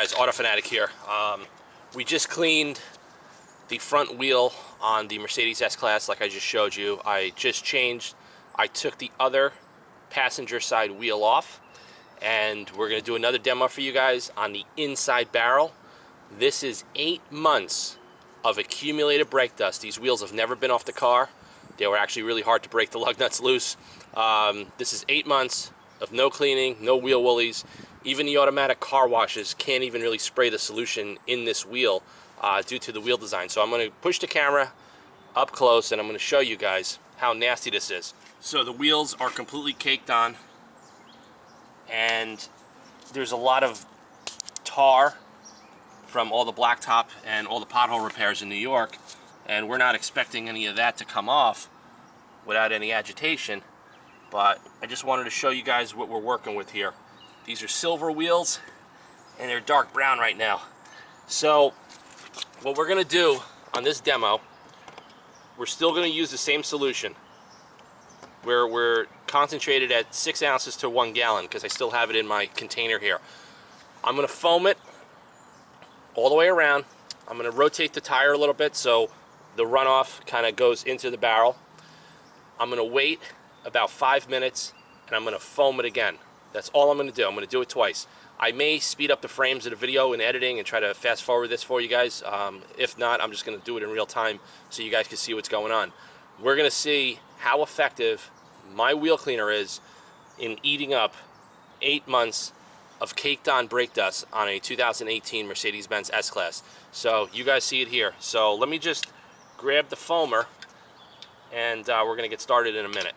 guys, Autofanatic here. We just cleaned the front wheel on the Mercedes S-Class like I just showed you. I took the other passenger side wheel off, and we're going to do another demo for you guys on the inside barrel. This is 8 months of accumulated brake dust. These wheels have never been off the car. They were actually really hard to break the lug nuts loose. This is 8 months of no cleaning, no wheel woolies. Even the automatic car washes can't even really spray the solution in this wheel due to the wheel design. So I'm going to push the camera up close and I'm going to show you guys how nasty this is. So the wheels are completely caked on, and there's a lot of tar from all the blacktop and all the pothole repairs in New York, and we're not expecting any of that to come off without any agitation, but I just wanted to show you guys what we're working with here. These are silver wheels and they're dark brown right now. So what we're gonna do on this demo, we're still gonna use the same solution. We're concentrated at 6 ounces to 1 gallon because I still have it in my container here. I'm gonna foam it all the way around. I'm gonna rotate the tire a little bit so the runoff kind of goes into the barrel. I'm gonna wait about 5 minutes and I'm gonna foam it again. That's all I'm gonna do. I'm gonna do it twice. I may speed up the frames of the video in editing and try to fast forward this for you guys. If not, I'm just gonna do it in real time so you guys can see what's going on. We're gonna see how effective my wheel cleaner is in eating up 8 months of caked on brake dust on a 2018 Mercedes Benz S-Class. So you guys see it here. So let me just grab the foamer and we're gonna get started in a minute.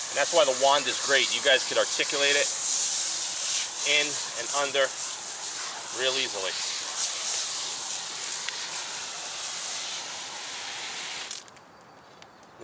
And that's why the wand is great. You guys could articulate it in and under real easily.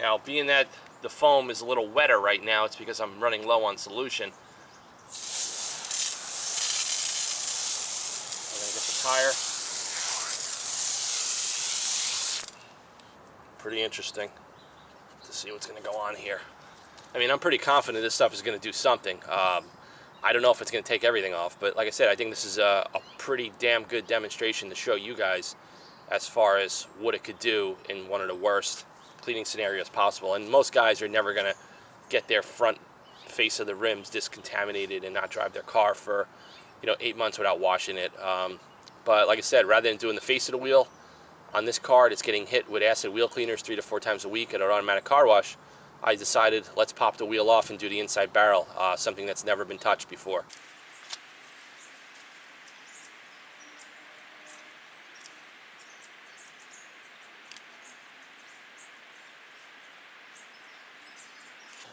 Now, being that the foam is a little wetter right now, it's because I'm running low on solution. I'm gonna get the tire. Pretty interesting to see what's gonna go on here. I mean, I'm pretty confident this stuff is going to do something. I don't know if it's going to take everything off, but like I said, I think this is a pretty damn good demonstration to show you guys as far as what it could do in one of the worst cleaning scenarios possible. And most guys are never going to get their front face of the rims discontaminated and not drive their car for, 8 months without washing it. But like I said, rather than doing the face of the wheel on this car that's getting hit with acid wheel cleaners 3 to 4 times a week at an automatic car wash, I decided let's pop the wheel off and do the inside barrel, something that's never been touched before.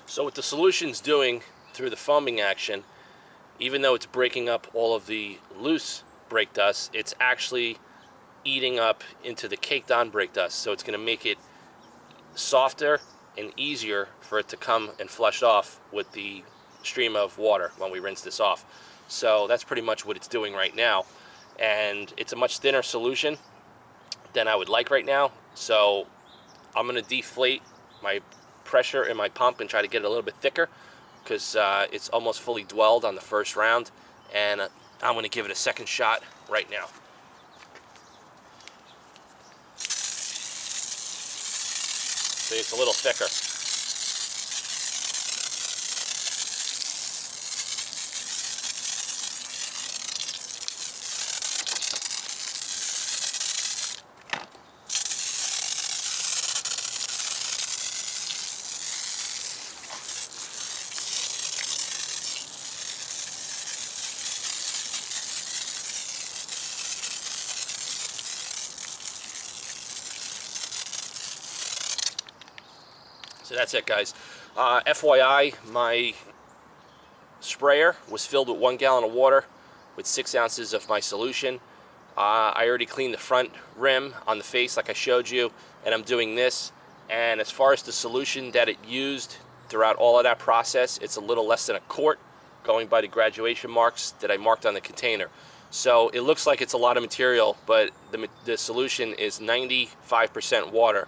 So what the solution's doing through the foaming action, even though it's breaking up all of the loose brake dust, it's actually eating up into the caked on brake dust. So it's going to make it softer and easier for it to come and flush off with the stream of water when we rinse this off. So that's pretty much what it's doing right now, and it's a much thinner solution than I would like right now. So I'm going to deflate my pressure in my pump and try to get it a little bit thicker because it's almost fully dwelled on the first round, and I'm going to give it a second shot right now. See, it's a little thicker. So that's it, guys. FYI, my sprayer was filled with 1 gallon of water with 6 ounces of my solution. I already cleaned the front rim on the face like I showed you, and I'm doing this. And as far as the solution that it used throughout all of that process, it's a little less than a quart, going by the graduation marks that I marked on the container. So it looks like it's a lot of material, but the solution is 95% water.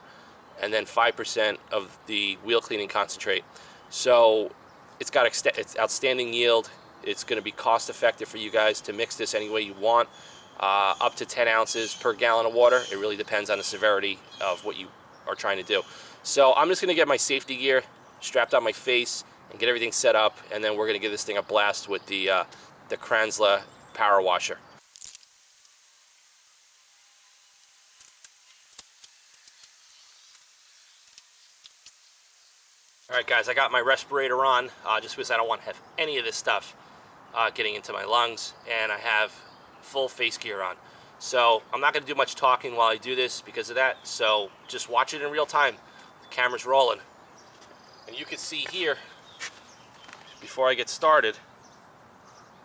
and then 5% of the wheel cleaning concentrate. So it's got it's outstanding yield. It's going to be cost effective for you guys to mix this any way you want. Up to 10 ounces per gallon of water. It really depends on the severity of what you are trying to do. So I'm just going to get my safety gear strapped on my face and get everything set up, and then we're going to give this thing a blast with the Kranzla power washer. Alright guys, I got my respirator on, just because I don't want to have any of this stuff getting into my lungs, and I have full face gear on. So I'm not going to do much talking while I do this because of that, so just watch it in real time. The camera's rolling. And you can see here, before I get started,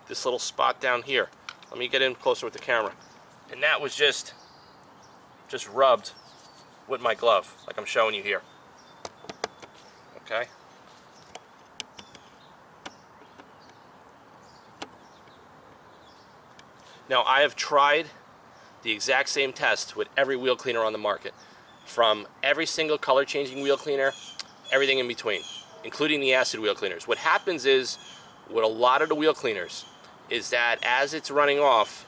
this little spot down here. Let me get in closer with the camera. And that was just rubbed with my glove, like I'm showing you here. Okay. Now I have tried the exact same test with every wheel cleaner on the market, from every single color changing wheel cleaner, everything in between, including the acid wheel cleaners. What happens is, with a lot of the wheel cleaners, is that as it's running off,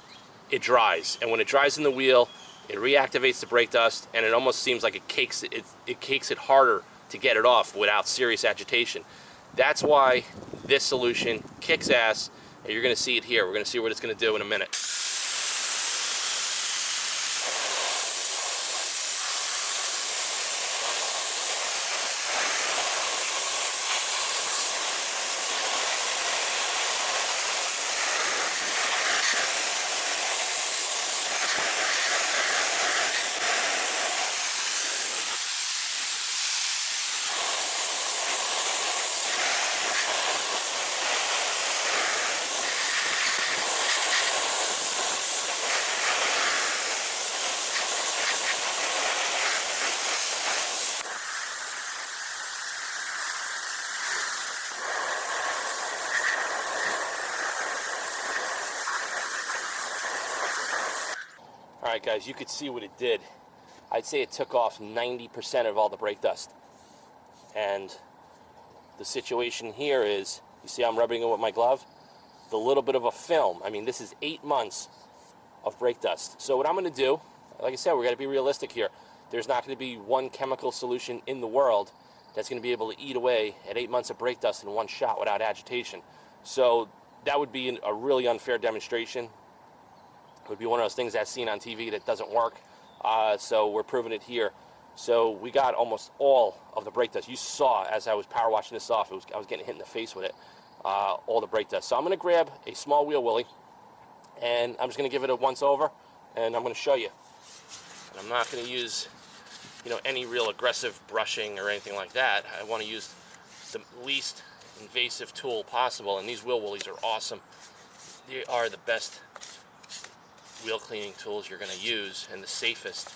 it dries, and when it dries in the wheel, it reactivates the brake dust, and it almost seems like it cakes it harder to get it off without serious agitation. That's why this solution kicks ass, and you're going to see it here. We're going to see what it's going to do in a minute. Alright guys, you could see what it did. I'd say it took off 90% of all the brake dust. And the situation here is, you see I'm rubbing it with my glove? The little bit of a film. I mean, this is 8 months of brake dust. So what I'm going to do, like I said, we're going to be realistic here. There's not going to be one chemical solution in the world that's going to be able to eat away at 8 months of brake dust in one shot without agitation. So that would be a really unfair demonstration. It would be one of those things that's seen on TV that doesn't work. So we're proving it here. So we got almost all of the brake dust. You saw as I was power washing this off, I was getting hit in the face with it, all the brake dust. So I'm going to grab a small wheel willy, and I'm just going to give it a once over, and I'm going to show you. And I'm not going to use, any real aggressive brushing or anything like that. I want to use the least invasive tool possible, and these wheel willies are awesome. They are the best wheel cleaning tools you're going to use, and the safest.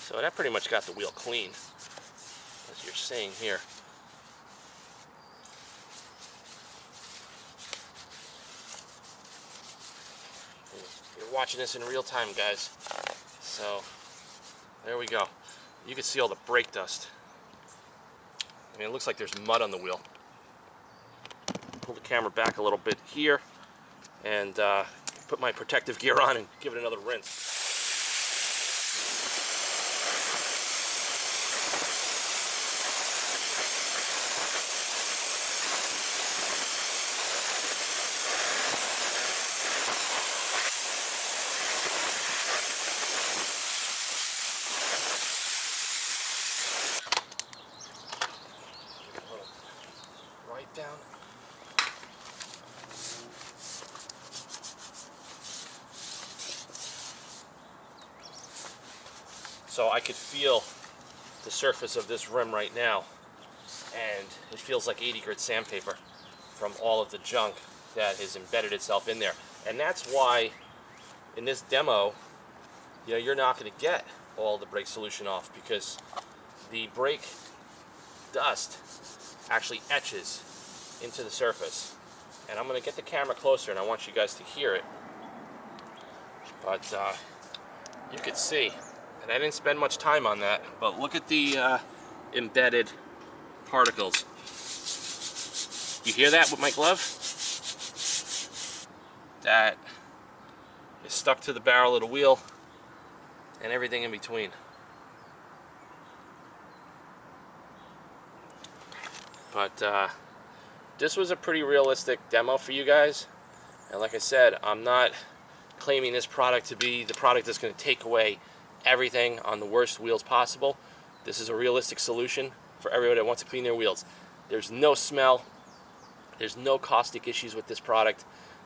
So that pretty much got the wheel clean, as you're seeing here. You're watching this in real time, guys. So there we go. You can see all the brake dust. I mean, it looks like there's mud on the wheel. Pull the camera back a little bit here, and put my protective gear on and give it another rinse. Right down. So I could feel the surface of this rim right now, and it feels like 80 grit sandpaper from all of the junk that has embedded itself in there. And that's why in this demo, you're not going to get all the brake solution off, because the brake dust actually etches into the surface. And I'm going to get the camera closer and I want you guys to hear it. But you could see, and I didn't spend much time on that, but look at the embedded particles. You hear that with my glove? That is stuck to the barrel of the wheel and everything in between. But this was a pretty realistic demo for you guys. And like I said, I'm not claiming this product to be the product that's going to take away everything on the worst wheels possible. This is a realistic solution for everyone that wants to clean their wheels. There's no smell. There's no caustic issues with this product.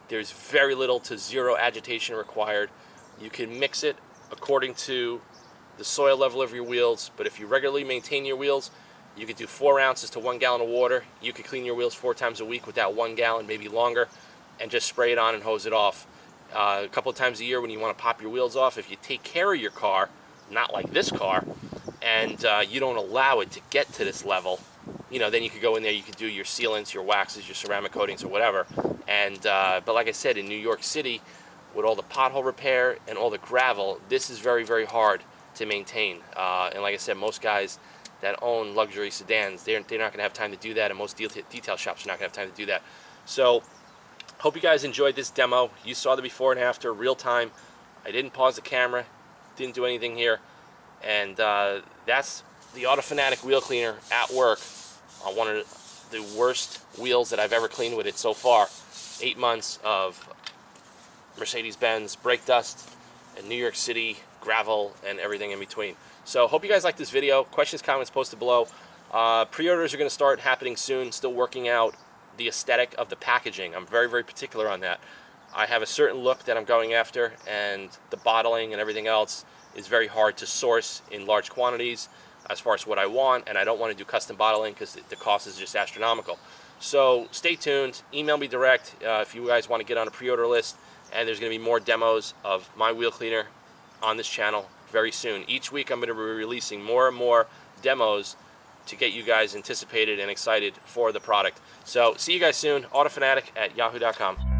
There's very little to zero agitation required. You can mix it according to the soil level of your wheels, but if you regularly maintain your wheels, you could do 4 ounces to 1 gallon of water. You could clean your wheels 4 times a week with that 1 gallon, maybe longer, and just spray it on and hose it off. A couple of times a year when you want to pop your wheels off, if you take care of your car, not like this car, and you don't allow it to get to this level, you know, then you could go in there, you could do your sealants, your waxes, your ceramic coatings, or whatever. And but like I said, in New York City, with all the pothole repair and all the gravel, this is very, very hard to maintain. And like I said, most guys that own luxury sedans, they're not going to have time to do that, and most detail shops are not going to have time to do that. So hope you guys enjoyed this demo. You saw the before and after, real time. I didn't pause the camera, didn't do anything here. And that's the Autofanatic Wheel Cleaner at work on one of the worst wheels that I've ever cleaned with it so far. 8 months of Mercedes Benz brake dust and New York City gravel and everything in between. So hope you guys like this video. Questions, comments posted below. Pre-orders are going to start happening soon. Still working out the aesthetic of the packaging. I'm very, very particular on that. I have a certain look that I'm going after, and the bottling and everything else is very hard to source in large quantities as far as what I want, and I don't want to do custom bottling because the cost is just astronomical. So stay tuned. Email me direct if you guys want to get on a pre-order list, and there's going to be more demos of my wheel cleaner on this channel very soon. Each week I'm going to be releasing more and more demos to get you guys anticipated and excited for the product. So see you guys soon. Autofanatic at yahoo.com.